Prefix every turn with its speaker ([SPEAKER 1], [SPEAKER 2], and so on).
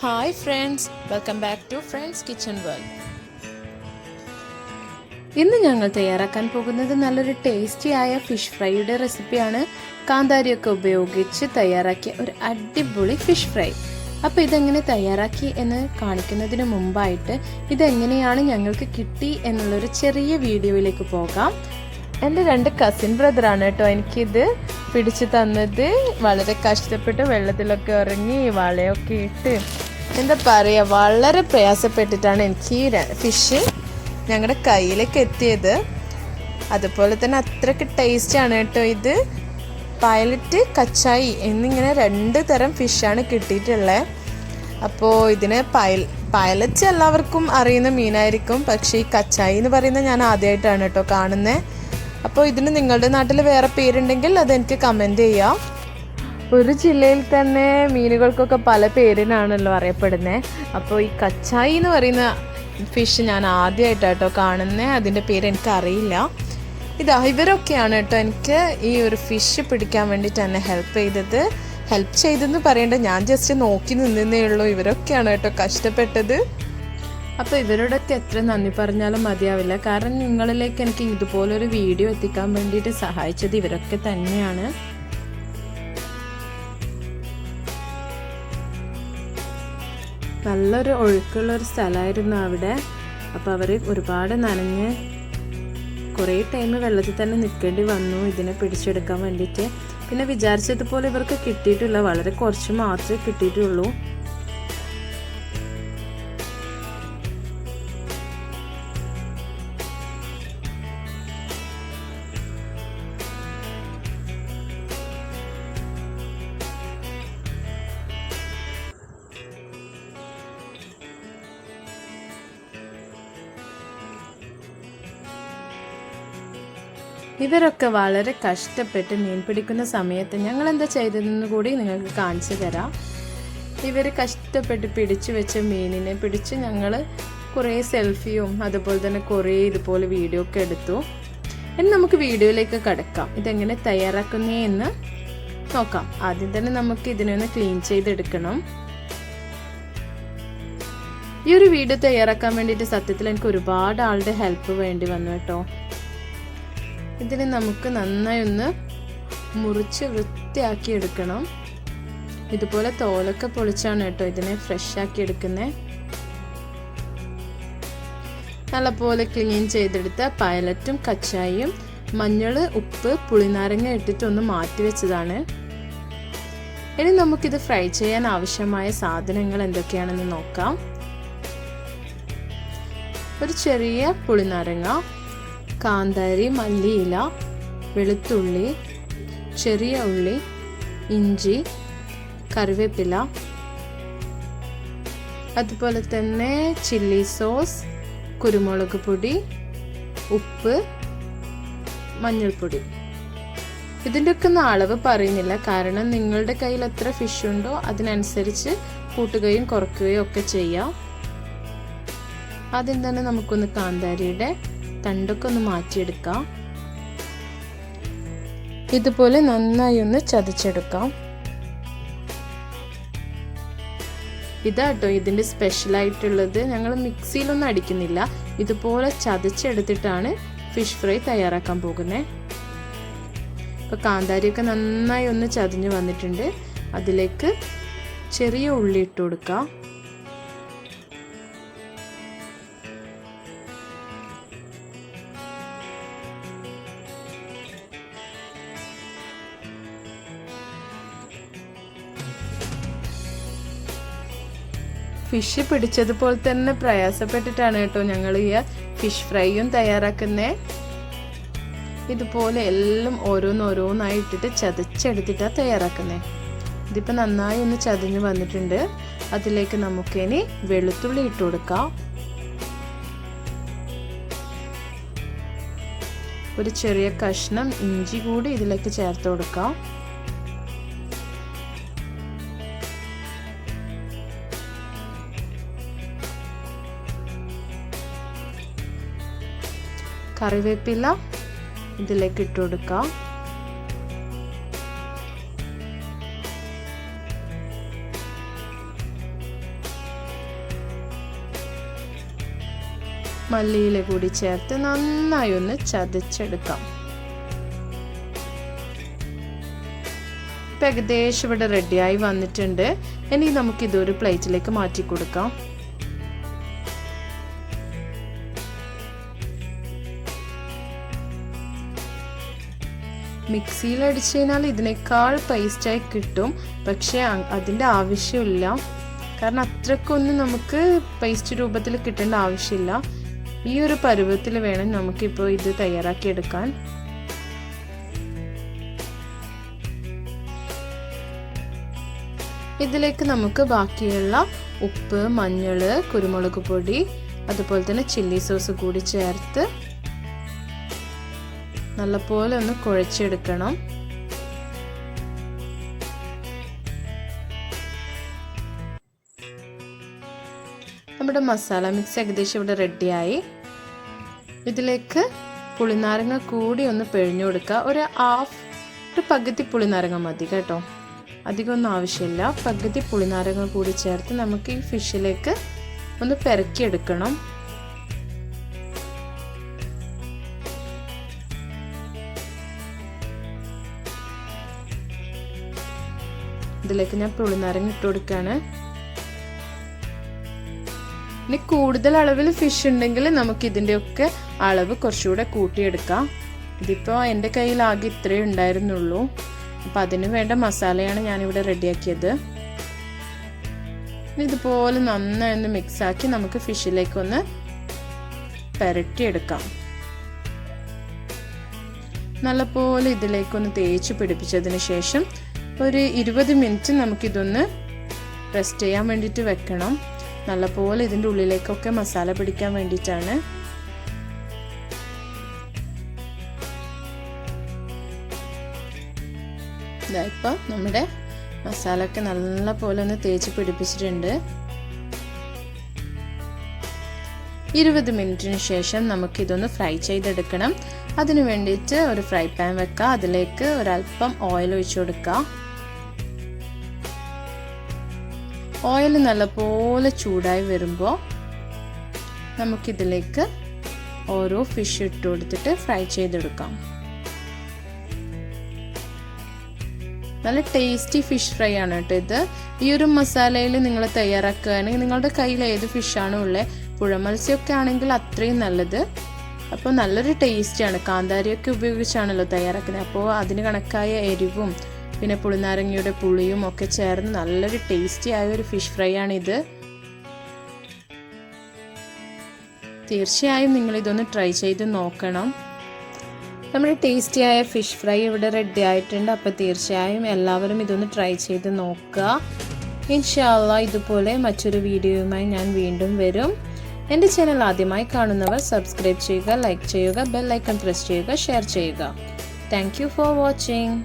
[SPEAKER 1] Hi friends, welcome back to friends kitchen world. ഇന്ന് ഞങ്ങൾ തയ്യാറാക്കാൻ പോകുന്നത് നല്ലൊരു ടേസ്റ്റിയായ ഫിഷ് ഫ്രൈയുടെ റെസിപ്പിയാണ്. കാന്താരിയൊക്കെ ഉപയോഗിച്ച് തയ്യാറാക്കിയ ഒരു അടിപൊളി ഫിഷ് ഫ്രൈ. അപ്പോൾ ഇതെങ്ങനെ തയ്യാറാക്കി എന്ന് കാണിക്കുന്നതിന് മുമ്പായിട്ട് ഇതെങ്ങനെയാണ് ഞങ്ങൾക്ക് കിട്ടി എന്നുള്ളൊരു ചെറിയ വീഡിയോയിലേക്ക് പോകാം. എൻ്റെ 2 കസിൻ ബ്രദറാണ് കേട്ടോ എനിക്കിത് പിടിച്ചു തന്നത്. വളരെ കഷ്ടപ്പെട്ട് വെള്ളത്തിലൊക്കെ ഇറങ്ങി വലയൊക്കെ ഇട്ട് എന്താ പറയുക, വളരെ പ്രയാസപ്പെട്ടിട്ടാണ് എനിക്ക് ഈ ഫിഷ് ഞങ്ങളുടെ കയ്യിലേക്ക് എത്തിയത്. അതുപോലെ തന്നെ അത്രയ്ക്ക് ടേസ്റ്റാണ് കേട്ടോ ഇത്. പൈലറ്റ്, കച്ചായി എന്നിങ്ങനെ 2 തരം ഫിഷാണ് കിട്ടിയിട്ടുള്ളത്. അപ്പോൾ ഇതിന് പൈലറ്റ് എല്ലാവർക്കും അറിയുന്ന മീനായിരിക്കും, പക്ഷേ ഈ കച്ചായി എന്ന് പറയുന്നത് ഞാൻ ആദ്യമായിട്ടാണ് കേട്ടോ കാണുന്നത്. അപ്പോൾ ഇതിന് നിങ്ങളുടെ നാട്ടിൽ വേറെ പേരുണ്ടെങ്കിൽ അതെനിക്ക് കമൻറ്റ് ചെയ്യാം. ഒരു ജില്ലയിൽ തന്നെ മീനുകൾക്കൊക്കെ പല പേരിനാണല്ലോ അറിയപ്പെടുന്നത്. അപ്പോൾ ഈ കച്ചായി എന്ന് പറയുന്ന ഫിഷ് ഞാൻ ആദ്യമായിട്ടാട്ടോ കാണുന്നത്. അതിൻ്റെ പേര് എനിക്കറിയില്ല. ഇവരൊക്കെയാണ് കേട്ടോ എനിക്ക് ഈ ഒരു ഫിഷ് പിടിക്കാൻ വേണ്ടിയിട്ട് എന്നെ ഹെൽപ്പ് ചെയ്തെന്ന് പറയേണ്ട, ഞാൻ ജസ്റ്റ് നോക്കി നിന്നേ ഉള്ളൂ. ഇവരൊക്കെയാണ് കേട്ടോ കഷ്ടപ്പെട്ടത്. അപ്പോൾ ഇവരോടൊക്കെ എത്ര നന്ദി പറഞ്ഞാലും മതിയാവില്ല. കാരണം നിങ്ങളിലേക്ക് എനിക്ക് ഇതുപോലൊരു വീഡിയോ എത്തിക്കാൻ വേണ്ടിയിട്ട് സഹായിച്ചത് ഇവരൊക്കെ തന്നെയാണ്. നല്ലൊരു ഒഴുക്കുള്ളൊരു സ്ഥലമായിരുന്നു അവിടെ. അപ്പോൾ അവർ ഒരുപാട് നനഞ്ഞ് കുറേ ടൈം വെള്ളത്തിൽ തന്നെ നിൽക്കേണ്ടി വന്നു ഇതിനെ പിടിച്ചെടുക്കാൻ വേണ്ടിയിട്ട്. പിന്നെ വിചാരിച്ചതുപോലെ ഇവർക്ക് കിട്ടിയിട്ടില്ല, വളരെ കുറച്ച് മാത്രമേ കിട്ടിയിട്ടുള്ളൂ. ഇവരൊക്കെ വളരെ കഷ്ടപ്പെട്ട് മീൻ പിടിക്കുന്ന സമയത്ത് ഞങ്ങൾ എന്താ ചെയ്തതെന്ന് കൂടി നിങ്ങൾക്ക് കാണിച്ചു തരാം. ഇവർ കഷ്ടപ്പെട്ട് പിടിച്ചു വെച്ച മീനിനെ പിടിച്ച് ഞങ്ങൾ കുറേ സെൽഫിയും അതുപോലെ തന്നെ കുറേ ഇതുപോലെ വീഡിയോ ഒക്കെ എടുത്തു. ഇനി നമുക്ക് വീഡിയോയിലേക്ക് കടക്കാം. ഇതെങ്ങനെ തയ്യാറാക്കുന്നേ എന്ന് നോക്കാം. ആദ്യം തന്നെ നമുക്ക് ഇതിനൊന്ന് ക്ലീൻ ചെയ്തെടുക്കണം. ഈ ഒരു വീഡിയോ തയ്യാറാക്കാൻ വേണ്ടിയിട്ട് സത്യത്തിൽ എനിക്ക് ഒരുപാട് ആളുടെ ഹെൽപ്പ് വേണ്ടി വന്നു കേട്ടോ. ഇതിന് നമുക്ക് നന്നായി ഒന്ന് മുറിച്ച് വൃത്തിയാക്കി എടുക്കണം. ഇതുപോലെ തോലൊക്കെ പൊളിച്ചാണ് കേട്ടോ ഇതിനെ ഫ്രഷ് ആക്കി എടുക്കുന്നത്. നല്ലപോലെ ക്ലീൻ ചെയ്തെടുത്ത പൈലറ്റും കച്ചായും മഞ്ഞൾ, ഉപ്പ്, പുളിനാരങ്ങ ഇട്ടിട്ടൊന്ന് മാറ്റി വെച്ചതാണ്. ഇനി നമുക്കിത് ഫ്രൈ ചെയ്യാൻ ആവശ്യമായ സാധനങ്ങൾ എന്തൊക്കെയാണെന്ന് നോക്കാം. ഒരു ചെറിയ പുളിനാരങ്ങ, കാന്താരി, മല്ലിയില, വെളുത്തുള്ളി, ചെറിയ ഉള്ളി, ഇഞ്ചി, കറിവേപ്പില, അതുപോലെ തന്നെ ചില്ലി സോസ്, കുരുമുളക് പൊടി, ഉപ്പ്, മഞ്ഞൾപ്പൊടി. ഇതിൻ്റെയൊക്കെ ഒന്നും അളവ് പറയുന്നില്ല, കാരണം നിങ്ങളുടെ കയ്യിൽ എത്ര ഫിഷ് ഉണ്ടോ അതിനനുസരിച്ച് കൂട്ടുകയും കുറയ്ക്കുകയും ഒക്കെ ചെയ്യാം. ആദ്യം തന്നെ നമുക്കൊന്ന് കാന്താരിയുടെ തണ്ടൊക്കെ ഒന്ന് മാറ്റിയെടുക്കാം. ഇതുപോലെ നന്നായി ഒന്ന് ചതച്ചെടുക്കാം. ഇതാട്ടോ ഇതിൻ്റെ സ്പെഷ്യലായിട്ടുള്ളത്. ഞങ്ങൾ മിക്സിയിലൊന്നും അടിക്കുന്നില്ല, ഇതുപോലെ ചതച്ചെടുത്തിട്ടാണ് ഫിഷ് ഫ്രൈ തയ്യാറാക്കാൻ പോകുന്നത്. ഇപ്പോൾ കാന്താരിയൊക്കെ നന്നായി ഒന്ന് ചതഞ്ഞ് വന്നിട്ടുണ്ട്. അതിലേക്ക് ചെറിയ ഉള്ളി ഇട്ട് കൊടുക്കാം. ഫിഷ് പിടിച്ചതുപോലെ തന്നെ പ്രയാസപ്പെട്ടിട്ടാണ് കേട്ടോ ഞങ്ങൾ ഈ ഫിഷ് ഫ്രൈയും തയ്യാറാക്കുന്നത്. ഇതുപോലെ എല്ലാം ഓരോന്നായി ഇട്ടിട്ട് ചതച്ചെടുത്തിട്ടാണ് തയ്യാറാക്കുന്നത്. ഇതിപ്പോൾ നന്നായി ഒന്ന് ചതഞ്ഞ് വന്നിട്ടുണ്ട്. അതിലേക്ക് നമുക്കിനി വെളുത്തുള്ളി ഇട്ട് കൊടുക്കാം. ഒരു ചെറിയ കഷ്ണം ഇഞ്ചി കൂടി ഇതിലേക്ക് ചേർത്ത് കൊടുക്കാം. കറിവേപ്പില ഇതിലേക്ക് ഇട്ട് കൊടുക്കാം. മല്ലിയില കൂടി ചേർത്ത് നന്നായി ഒന്ന് ചതച്ചെടുക്കാം. ഇപ്പം ഏകദേശം ഇവിടെ റെഡിയായി വന്നിട്ടുണ്ട്. ഇനി നമുക്കിതൊരു പ്ലേറ്റിലേക്ക് മാറ്റി കൊടുക്കാം. മിക്സിയിൽ അടിച്ചു കഴിഞ്ഞാൽ ഇതിനേക്കാൾ പേസ്റ്റായി കിട്ടും, പക്ഷേ അതിൻ്റെ ആവശ്യമില്ല. കാരണം അത്രക്കൊന്നും നമുക്ക് പേസ്റ്റ് രൂപത്തിൽ കിട്ടേണ്ട ആവശ്യമില്ല. ഈ ഒരു പരുവത്തിൽ വേണം നമുക്കിപ്പോൾ ഇത് തയ്യാറാക്കിയെടുക്കാൻ. ഇതിലേക്ക് നമുക്ക് ബാക്കിയുള്ള ഉപ്പ്, മഞ്ഞൾ, കുരുമുളക് പൊടി, അതുപോലെ തന്നെ ചില്ലി സോസ് കൂടി ചേർത്ത് നല്ലപോലെ ഒന്ന് കുഴച്ചെടുക്കണം. നമ്മുടെ മസാല മിക്സ് ഏകദേശം ഇവിടെ റെഡിയായി. ഇതിലേക്ക് പുളിനാരങ്ങ കൂടി ഒന്ന് പിഴിഞ്ഞു കൊടുക്കുക. ഒരു പകുതി പുളിനാരങ്ങ മതി കേട്ടോ, അധികമൊന്നും ആവശ്യമില്ല. പകുതി പുളിനാരങ്ങ കൂടി ചേർത്ത് നമുക്ക് ഈ ഫിഷിലേക്ക് ഒന്ന് പെരക്കിയെടുക്കണം. ഇതിലേക്ക് ഞാൻ പുളിനാരങ്ങ ഇട്ട് കൊടുക്കുകയാണ്. ഇനി കൂടുതൽ അളവിൽ ഫിഷ് ഉണ്ടെങ്കിൽ നമുക്ക് ഇതിൻ്റെയൊക്കെ അളവ് കുറച്ചുകൂടെ കൂട്ടിയെടുക്കാം. ഇതിപ്പോൾ എൻ്റെ കയ്യിൽ ആകെ ഇത്രയേ ഉണ്ടായിരുന്നുള്ളൂ. അപ്പം അതിന് വേണ്ട മസാലയാണ് ഞാനിവിടെ റെഡിയാക്കിയത്. ഇതുപോലെ നന്നായി ഒന്ന് മിക്സാക്കി നമുക്ക് ഫിഷിലേക്കൊന്ന് പുരട്ടിയെടുക്കാം. നല്ലപോലെ ഇതിലേക്കൊന്ന് തേച്ച് പിടിപ്പിച്ചതിന് ശേഷം ഒരു 20 മിനിറ്റ് നമുക്കിതൊന്ന് റെസ്റ്റ് ചെയ്യാൻ വേണ്ടിയിട്ട് വെക്കണം. നല്ലപോലെ ഇതിൻ്റെ ഉള്ളിലേക്കൊക്കെ മസാല പിടിക്കാൻ വേണ്ടിയിട്ടാണ്. ഇപ്പം നമ്മുടെ മസാല ഒക്കെ നല്ലപോലെ ഒന്ന് തേച്ച് പിടിപ്പിച്ചിട്ടുണ്ട്. 20 മിനിറ്റിന് ശേഷം നമുക്കിതൊന്ന് ഫ്രൈ ചെയ്തെടുക്കണം. അതിന് വേണ്ടിയിട്ട് ഒരു ഫ്രൈ പാൻ വെക്കുക. അതിലേക്ക് ഒരല്പം ഓയിൽ ഒഴിച്ചു കൊടുക്കുക. ഓയിൽ നല്ലപോലെ ചൂടായി വരുമ്പോൾ നമുക്കിതിലേക്ക് ഓരോ ഫിഷ് ഇട്ട് കൊടുത്തിട്ട് ഫ്രൈ ചെയ്തെടുക്കാം. നല്ല ടേസ്റ്റി ഫിഷ് ഫ്രൈ ആണ് കേട്ടോ ഇത്. ഈ ഒരു മസാലയിൽ നിങ്ങൾ തയ്യാറാക്കുകയാണെങ്കിൽ നിങ്ങളുടെ കയ്യിൽ ഏത് ഫിഷാണോ ഉള്ളത്, പുഴ മത്സ്യമൊക്കെ ആണെങ്കിൽ അത്രയും നല്ലത്. അപ്പോൾ നല്ലൊരു ടേസ്റ്റാണ്. കാന്താരിയൊക്കെ ഉപയോഗിച്ചാണല്ലോ തയ്യാറാക്കുന്നത്. അപ്പോൾ അതിന് കണക്കായ എരിവും പിന്നെ പുളിനാരങ്ങയുടെ പുളിയും ഒക്കെ ചേർന്ന് നല്ലൊരു ടേസ്റ്റി ആയ ഒരു ഫിഷ് ഫ്രൈ ആണിത്. തീർച്ചയായും നിങ്ങൾ ഇതൊന്ന് ട്രൈ ചെയ്ത് നോക്കണം. നമ്മുടെ ടേസ്റ്റിയായ ഫിഷ് ഫ്രൈ ഇവിടെ റെഡി ആയിട്ടുണ്ട്. അപ്പോൾ തീർച്ചയായും എല്ലാവരും ഇതൊന്ന് ട്രൈ ചെയ്ത് നോക്കുക. ഇൻഷാ അല്ലാഹ് ഇതുപോലെ മറ്റൊരു വീഡിയോയുമായി ഞാൻ വീണ്ടും വരും. എൻ്റെ ചാനൽ ആദ്യമായി കാണുന്നവർ സബ്സ്ക്രൈബ് ചെയ്യുക, ലൈക്ക് ചെയ്യുക, ബെൽ ഐക്കൺ പ്രസ് ചെയ്യുക, ഷെയർ ചെയ്യുക. Thank you for watching.